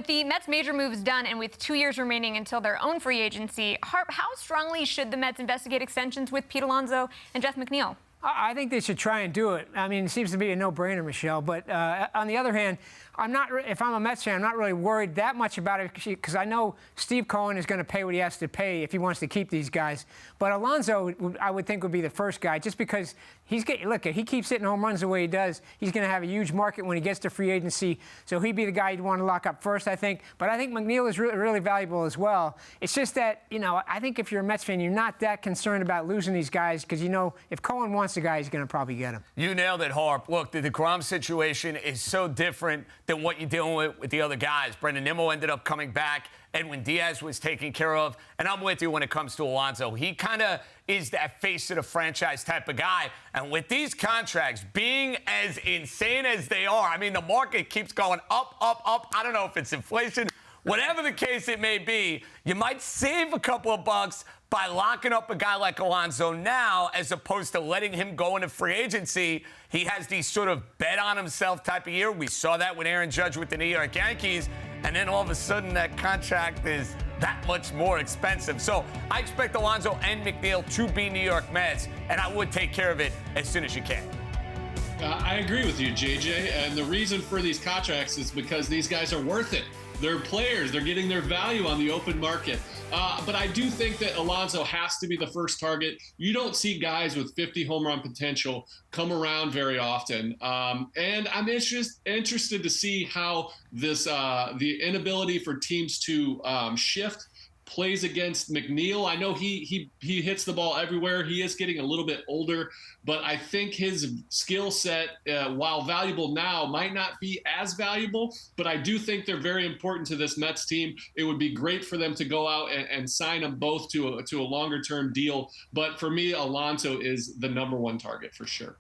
With the Mets' major moves done and with 2 years remaining until their own free agency, Harp, how strongly should the Mets investigate extensions with Pete Alonso and Jeff McNeil? I think they should try and do it. I mean, it seems to be a no-brainer, Michelle. But on the other hand, if I'm a Mets fan, I'm not really worried that much about it because I know Steve Cohen is going to pay what he has to pay if he wants to keep these guys. But Alonso, I would think, would be the first guy just because look, he keeps hitting home runs the way he does. He's going to have a huge market when he gets to free agency. So he'd be the guy you'd want to lock up first, I think. But I think McNeil is really, really valuable as well. It's just that, I think if you're a Mets fan, you're not that concerned about losing these guys because, if Cohen wants a guy, he's going to probably get him. You nailed it, Harp. Look, the DeGrom situation is so different than what you're dealing with the other guys. Brendan Nimmo ended up coming back. Edwin Diaz was taken care of. And I'm with you when it comes to Alonso. He kind of is that face of the franchise type of guy. And with these contracts being as insane as they are, I mean, the market keeps going up, up, up. I don't know if it's inflation. Whatever the case it may be, you might save a couple of bucks by locking up a guy like Alonso now as opposed to letting him go into free agency. He has these sort of bet on himself type of year. We saw that with Aaron Judge with the New York Yankees. And then all of a sudden that contract is that much more expensive. So I expect Alonso and McNeil to be New York Mets, and I would take care of it as soon as you can. I agree with you, JJ. And the reason for these contracts is because these guys are worth it. They're players. They're getting their value on the open market. But I do think that Alonso has to be the first target. You don't see guys with 50 home run potential come around very often. And I'm interested to see how this the inability for teams to shift plays against McNeil. I know he hits the ball everywhere. He is getting a little bit older, but I think his skill set, while valuable now, might not be as valuable. But I do think they're very important to this Mets team. It would be great for them to go out and sign them both to a longer-term deal. But for me, Alonso is the #1 target for sure.